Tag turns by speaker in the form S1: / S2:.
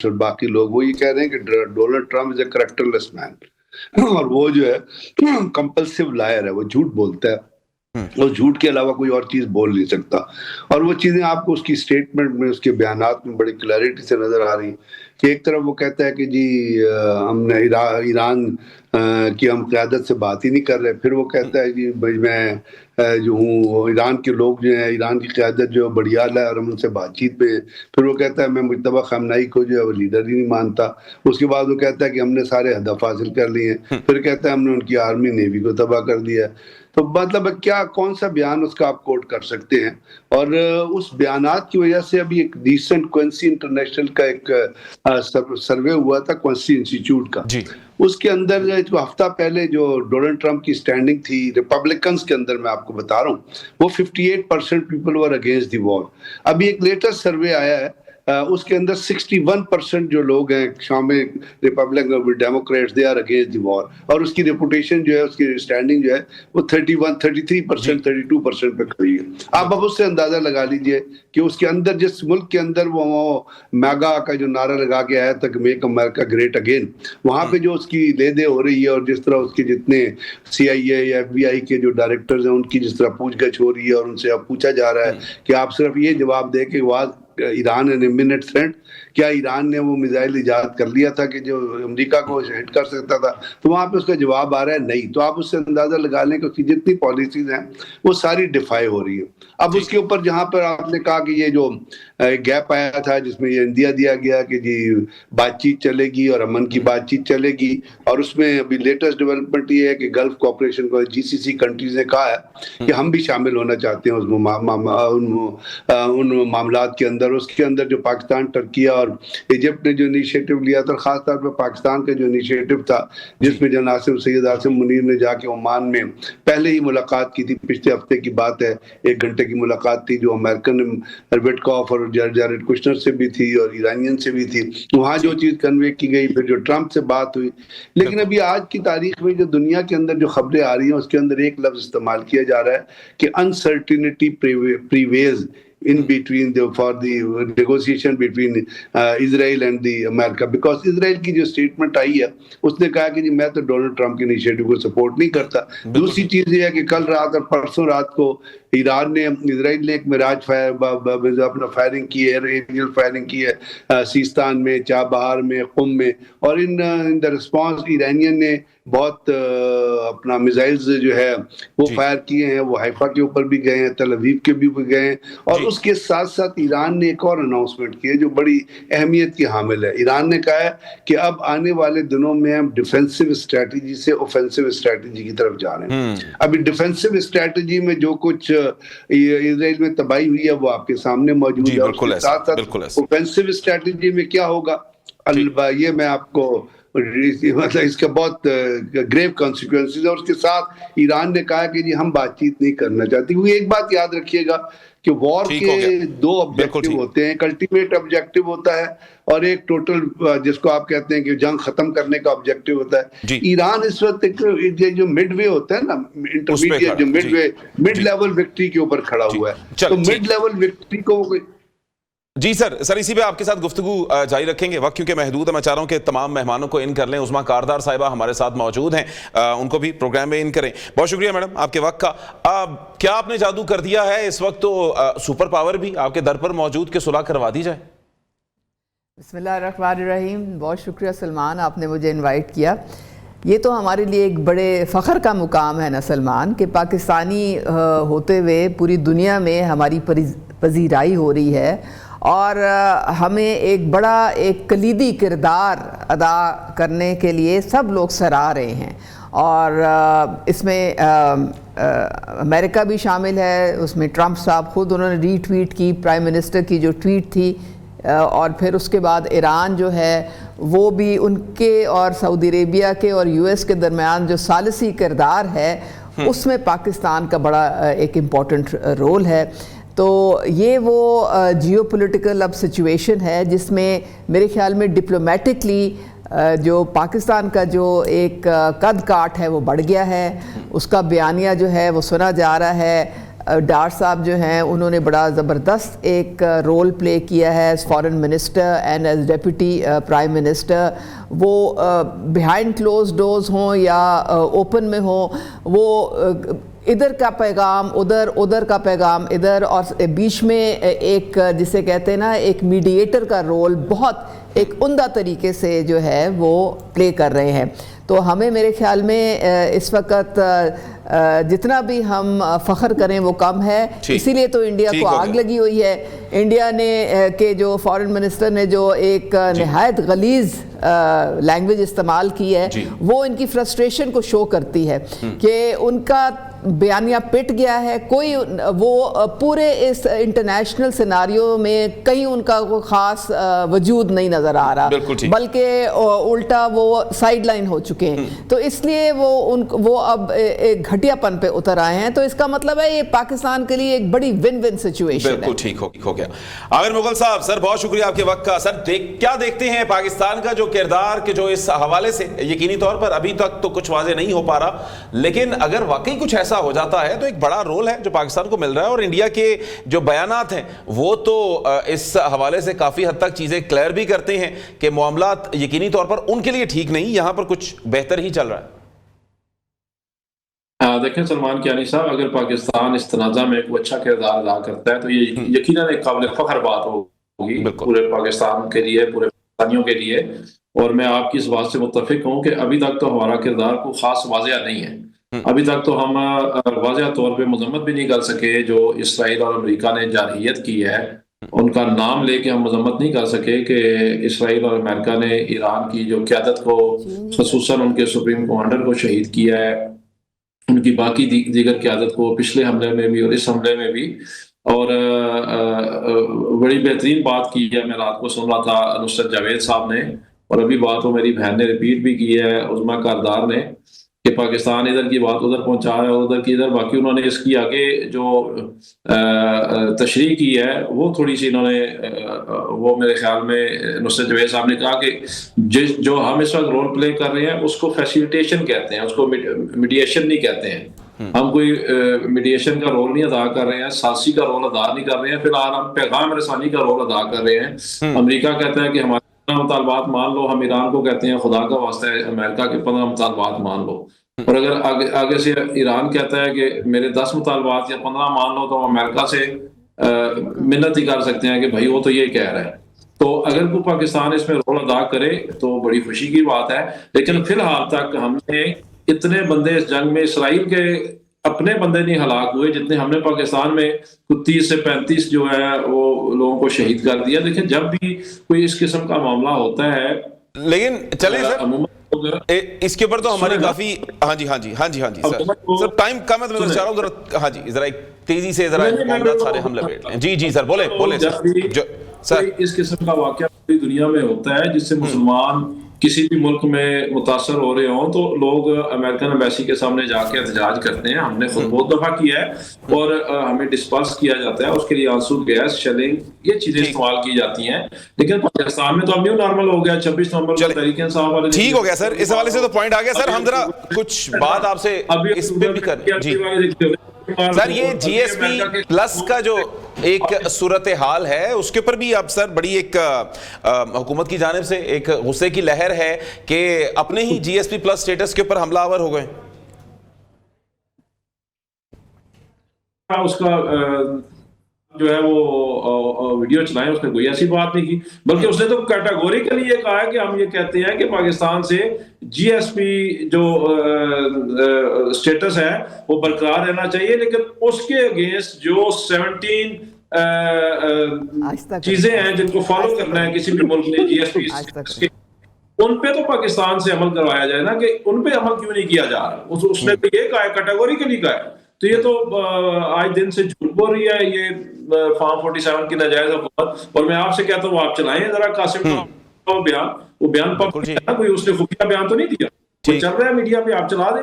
S1: اور باقی لوگ وہ یہ کہہ رہے ہیں کہ ڈونلڈ ٹرمپ از اے کریکٹرلیس مین، اور وہ جو ہے کمپلسیو لائر ہے، وہ جھوٹ بولتا ہے، وہ جھوٹ کے علاوہ کوئی اور چیز بول نہیں سکتا، اور وہ چیزیں آپ کو اس کی سٹیٹمنٹ میں، اس کے بیانات میں بڑی کلیئرٹی سے نظر آ رہی ہیں کہ ایک طرف وہ کہتا ہے کہ جی ہم نے ایران کی ہم قیادت سے بات ہی نہیں کر رہے، پھر وہ کہتا ہے جی بھائی میں جو ہوں ایران کے لوگ جو ہیں، ایران کی قیادت جو بڑیال ہے اور ہم ان سے بات چیت پہ، پھر وہ کہتا ہے میں مجتبی خامنہئی کو جو ہے وہ لیڈر ہی نہیں مانتا، اس کے بعد وہ کہتا ہے کہ ہم نے سارے ہدف حاصل کر لیے ہیں، پھر کہتا ہے ہم نے ان کی آرمی نیوی کو تباہ کر دیا ہے۔ تو مطلب کیا کون سا بیان اس کا آپ کوٹ کر سکتے ہیں؟ اور اس بیانات کی وجہ سے ابھی ایک ریسنٹ کوئنسی انٹرنیشنل کا ایک سروے ہوا تھا، کوئنسی انسٹیٹیوٹ کا، اس کے اندر جو ہفتہ پہلے جو ڈونلڈ ٹرمپ کی سٹینڈنگ تھی ریپبلکنز کے اندر، میں آپ کو بتا رہا ہوں وہ 58% پیپل ور اگینسٹ دی وار۔ ابھی ایک لیٹسٹ سروے آیا ہے، اس کے اندر 61% جو لوگ ہیں شامل Republican Democrats, they are against the war, اور اس کی ریپوٹیشن جو ہے، اس کی سٹینڈنگ جو ہے وہ 33% 32% پہ کھڑی ہے۔ آپ اب اس سے اندازہ لگا لیجئے کہ اس کے اندر، جس ملک کے اندر وہ میگا کا جو نعرہ لگا کے آیا تک میک امریکہ گریٹ اگین، وہاں پہ جو اس کی لے دے ہو رہی ہے، اور جس طرح اس کے جتنے سی آئی اے یا ایف بی آئی کے جو ڈائریکٹرز ہیں ان کی جس طرح پوچھ گچھ ہو رہی ہے، اور ان سے اب پوچھا جا رہا ہے کہ آپ صرف یہ جواب دے کہ واز ایران این امینے تھریٹ، کیا ایران نے وہ میزائل ایجاد کر لیا تھا کہ جو امریکہ کو ہٹ کر سکتا تھا؟ تو وہاں پہ اس کا جواب آ رہا ہے نہیں۔ تو آپ اس سے اندازہ لگا لیں کہ اس کی جتنی پالیسیز ہیں وہ ساری ڈیفائی ہو رہی ہے۔ اب اس کے اوپر جہاں پر آپ نے کہا کہ یہ جو گیپ آیا تھا جس میں یہ اندیا دیا گیا کہ جی بات چیت چلے گی اور امن کی بات چیت چلے گی، اور اس میں ابھی لیٹسٹ ڈیولپمنٹ یہ ہے کہ گلف کوآپریشن کو جی سی سی کنٹریز نے کہا ہے کہ ہم بھی شامل ہونا چاہتے ہیں ان معاملات کے اندر۔ اس کے اندر جو پاکستان، ترکیہ اور ایجپٹ نے جو انیشیٹو لیا تھا، خاص طور پہ پاکستان کا جو انیشیٹو تھا جس میں جناب سید عاصم منیر نے جا کے عمان میں پہلے ہی ملاقات کی تھی، پچھلے ہفتے کی بات ہے، 1 گھنٹے کی ملاقات تھی جو امریکن وٹکاف اور جارڈ کشنر سے بھی تھی اور ایرانین سے بھی تھی، وہاں جو چیز کنوے کی گئی، پھر جو ٹرمپ سے بات ہوئی۔ لیکن ابھی آج کی تاریخ میں جو دنیا کے اندر جو خبریں آ رہی ہیں اس کے اندر ایک لفظ استعمال کیا جا رہا ہے کہ uncertainty پریویز in between for the negotiation between Israel and the America, because Israel کی جو سٹیٹمنٹ آئی ہے اس نے کہا کہ جی میں تو ڈونلڈ ٹرمپ کے انیشیٹو کو سپورٹ نہیں کرتا۔ دوسری چیز یہ ہے کہ کل رات اور پرسوں رات کو ایران نے، اسرائیل نے ایک معراج اپنا فائرنگ کی ہے، ایریل فائرنگ کی ہے سیستان میں، چابہار میں، قم میں، اور ان دا رسپانس ایرانین نے بہت اپنا میزائلز جو ہے وہ فائر کیے ہیں، وہ حیفا کے اوپر بھی گئے ہیں، تل ابیب کے بھی گئے ہیں، اور اس کے ساتھ ساتھ ایران نے ایک اور اناؤنسمنٹ کی ہے جو بڑی اہمیت کی حامل ہے۔ ایران نے کہا ہے کہ اب آنے والے دنوں میں ہم ڈیفینسو اسٹریٹجی سے اوفینسو اسٹریٹجی کی طرف جا رہے ہیں۔ ابھی ڈیفینسو اسٹریٹجی میں جو کچھ اسرائیل میں تباہی ہوئی ہے وہ آپ کے سامنے موجود ہے، اس کے ساتھ ساتھ اوفینسو اسٹریٹجی میں کیا ہوگا یہ میں آپ کو، مطلب اس کا بہت گریو کانسیکوینسز ہے۔ اور اس کے ساتھ ایران نے کہا کہ جی ہم بات چیت نہیں کرنا چاہتے، کیونکہ ایک بات یاد رکھیے گا کہ وار کے 2 آبجیکٹو ہوتے ہیں، ایک الٹیمیٹ آبجیکٹو ہوتا ہے اور ایک ٹوٹل جس کو آپ کہتے ہیں کہ جنگ ختم کرنے کا آبجیکٹو ہوتا ہے۔ ایران اس وقت جو مڈ وے ہوتا ہے نا، انٹرمیڈیٹ جو مڈ لیول وکٹری کے اوپر کھڑا ہوا ہے، تو مڈ لیول وکٹری کو
S2: جی سر اسی پہ آپ کے ساتھ گفتگو جاری رکھیں گے، وقت کیونکہ محدود ہے، میں چاہ رہا ہوں کہ تمام مہمانوں کو ان کر لیں۔ عظمیٰ کاردار صاحبہ ہمارے ساتھ موجود ہیں، ان کو بھی پروگرام میں ان کریں۔ بہت شکریہ میڈم آپ کے وقت کا۔ کیا آپ نے جادو کر دیا ہے اس وقت؟ تو سپر پاور بھی آپ کے در پر موجود کہ صلح کروا دی جائے؟
S3: بسم اللہ الرحمن الرحیم۔ بہت شکریہ سلمان، آپ نے مجھے انوائٹ کیا۔ یہ تو ہمارے لیے ایک بڑے فخر کا مقام ہے نا سلمان، کہ پاکستانی ہوتے ہوئے پوری دنیا میں ہماری پذیرائی ہو رہی ہے، اور ہمیں ایک بڑا کلیدی کردار ادا کرنے کے لیے سب لوگ سراہ رہے ہیں، اور اس میں امریکہ بھی شامل ہے، اس میں ٹرمپ صاحب خود انہوں نے ری ٹویٹ کی پرائم منسٹر کی جو ٹویٹ تھی، اور پھر اس کے بعد ایران جو ہے وہ بھی ان کے اور سعودی عربیہ کے اور یو ایس کے درمیان جو ثالثی کردار ہے اس میں پاکستان کا بڑا ایک امپورٹنٹ رول ہے۔ تو یہ وہ جیو پولیٹیکل اب سچویشن ہے جس میں میرے خیال میں ڈپلومیٹکلی جو پاکستان کا جو ایک قد کاٹ ہے وہ بڑھ گیا ہے، اس کا بیانیہ جو ہے وہ سنا جا رہا ہے ڈار صاحب جو ہیں انہوں نے بڑا زبردست ایک رول پلے کیا ہے as foreign minister and as deputy prime minister. وہ بیہائنڈ کلوز ڈورز ہوں یا اوپن میں ہوں, وہ ادھر کا پیغام ادھر, ادھر کا پیغام ادھر, اور بیچ میں ایک جسے کہتے ہیں نا ایک میڈیٹر کا رول بہت ایک عمدہ طریقے سے جو ہے وہ پلے کر رہے ہیں. تو ہمیں میرے خیال میں اس وقت جتنا بھی ہم فخر کریں وہ کم ہے. اسی لیے تو انڈیا کو آگ لگی ہوئی ہے. انڈیا نے کہ جو فارن منسٹر نے جو ایک نہایت غلیظ لینگویج استعمال کی ہے, وہ ان کی فرسٹریشن کو شو کرتی ہے کہ ان کا بیانیہ پٹ گیا ہے. کوئی وہ پورے اس انٹرنیشنل سیناریو میں کہیں ان کا کوئی خاص وجود نہیں نظر آ رہا, بلکہ الٹا وہ سائیڈ لائن ہو چکے ہیں. تو اس لیے وہ اب ایک گھٹیا پن پہ اتر آئے ہیں. تو اس کا مطلب ہے یہ پاکستان کے لیے ایک بڑی ون ون سچویشن ہے.
S2: بالکل ٹھیک ہو گیا. عامر مغل صاحب, سر بہت شکریہ آپ کے وقت کا. سر کیا دیکھتے ہیں پاکستان کا جو کردار کہ جو اس حوالے سے یقینی طور پر ابھی تک تو کچھ واضح نہیں ہو پا رہا, لیکن اگر واقعی کچھ ایسا ہو جاتا ہے تو ایک بڑا رول ہے جو پاکستان کو مل رہا ہے, اور انڈیا کے جو بیانات ہیں وہ تو اس حوالے سے کافی حد تک چیزیں کلیئر بھی کرتے ہیں کہ معاملات یقینی طور پر ان کے لیے ٹھیک نہیں, یہاں پر کچھ بہتر ہی چل رہا ہے.
S4: دیکھیں سلمان کیانی صاحب, اگر پاکستان اس تنازع میں کوئی اچھا کردار ادا کرتا ہے تو یہ یقیناً ایک قابل فخر بات ہوگی پورے پاکستان کے لیے, پورے پاکستانیوں کے لیے. اور میں آپ کی اس بات سے متفق ہوں کہ ابھی تک تو ہمارا کردار کو خاص واضح نہیں ہے. ابھی تک تو ہم واضح طور پہ مذمت بھی نہیں کر سکے جو اسرائیل اور امریکہ نے جارحیت کی ہے, ان کا نام لے کے ہم مذمت نہیں کر سکے کہ اسرائیل اور امریکہ نے ایران کی جو قیادت کو, خصوصاً ان کے سپریم کمانڈر کو شہید کیا ہے, ان کی باقی دیگر قیادت کو پچھلے حملے میں بھی اور اس حملے میں بھی. اور بڑی بہترین بات کی ہے, میں رات کو سن رہا تھا نصرت جاوید صاحب نے, اور ابھی بات وہ میری بہن نے ریپیٹ بھی کی ہے عظمیٰ کاردار نے, کہ پاکستان ادھر کی بات ادھر پہنچا ہے اور ادھر کی ادھر. باقی انہوں نے اس کی آگے جو تشریح کی ہے وہ تھوڑی سی انہوں نے, وہ میرے خیال میں نصرت جاوید صاحب نے کہا کہ جو ہم اس وقت رول پلے کر رہے ہیں اس کو فیسیلیٹیشن کہتے ہیں, اس کو میڈیشن نہیں کہتے ہیں. ہم کوئی میڈیشن کا رول نہیں ادا کر رہے ہیں, سازشی کا رول ادا نہیں کر رہے ہیں, فی الحال ہم پیغام رسانی کا رول ادا کر رہے ہیں. امریکہ کہتا ہے کہ ہمارے مطالبات مان لو, ہم ایران کو کہتے ہیں خدا کا واسطہ ہے امریکہ کے 15 مطالبات مان لو. اور اگر آگے سے ایران کہتا ہے کہ میرے 10 مطالبات یا 15 مان لو, تو امریکہ سے منت ہی کر سکتے ہیں کہ بھائی وہ تو یہ کہہ رہا ہے. تو اگر کوئی پاکستان اس میں رول ادا کرے تو بڑی خوشی کی بات ہے. لیکن فی الحال تک ہم نے اتنے بندے اس جنگ میں اسرائیل کے اپنے بندے نہیں ہلاک ہوئے جتنے ہم نے پاکستان میں 30 سے 35 جو ہے وہ لوگوں کو شہید کر دیا. دیکھیں جب بھی کوئی اس قسم کا معاملہ ہوتا ہے,
S2: لیکن چلیں سر اس کے اوپر تو ہماری کافی ہاں جی سر ٹائم کم ہے تو میں چاہ رہا ہوں ہاں جی ذرا ایک تیزی سے ذرا معاملات سارے ہم لپیٹ لیں. جی سر بولیں
S4: سر. اس قسم کا واقعہ پوری دنیا میں ہوتا ہے جس سے مسلمان کسی بھی ملک میں متاثر ہو رہے ہوں تو لوگ امریکن ایمبیسی کے سامنے جا کے احتجاج کرتے ہیں. ہم نے خود بہت دفعہ کیا ہے اور ہمیں ڈسپرس کیا جاتا ہے, اس کے لیے آنسو گیس, شیلنگ, یہ چیزیں استعمال کی جاتی ہیں. لیکن پاکستان میں تو اب نیو نارمل ہو گیا. 26 نومبر کو تحریک انصاف والے
S2: ٹھیک ہو گیا سر, اس حوالے سے تو پوائنٹ آ گیا سر. ہم ذرا کچھ بات آپ سے اس پہ بھی کریں. جی سر, یہ جی ایس پی پلس کا جو ایک صورتحال ہے اس کے اوپر بھی اب سر بڑی ایک حکومت کی جانب سے ایک غصے کی لہر ہے کہ اپنے ہی جی ایس پی پلس سٹیٹس کے اوپر حملہ آور ہو گئے.
S4: اس کا جو ہے وہ ویڈیو چلائیں, اس نے کوئی ایسی بات نہیں کی, بلکہ اس نے تو کیٹاگوریکلی یہ کہا ہے کہ ہم یہ کہتے ہیں کہ پاکستان سے جی ایس پی جو سٹیٹس ہے وہ برقرار رہنا چاہیے, لیکن اس کے اگینسٹ جو 17 چیزیں ہیں جن کو فالو کرنا ہے کسی بھی ملک نے جی ایس پی, ان پہ تو پاکستان سے عمل کروایا جائے نا, کہ ان پہ عمل کیوں نہیں کیا جا رہا. اس نے تو یہ کہا ہے, کیٹاگوریکلی کہا ہے. تو یہ تو آج دن سے جھوٹ بول رہی ہے یہ فارم 47 کی ناجائز حکومت. اور میں آپ سے کہتا ہوں آپ چلائیں ذرا قاسم کا بیان, وہ بیان کوئی اس نے خفیہ بیان تو نہیں دیا, چل رہا ہے میڈیا پہ, آپ چلا دیں.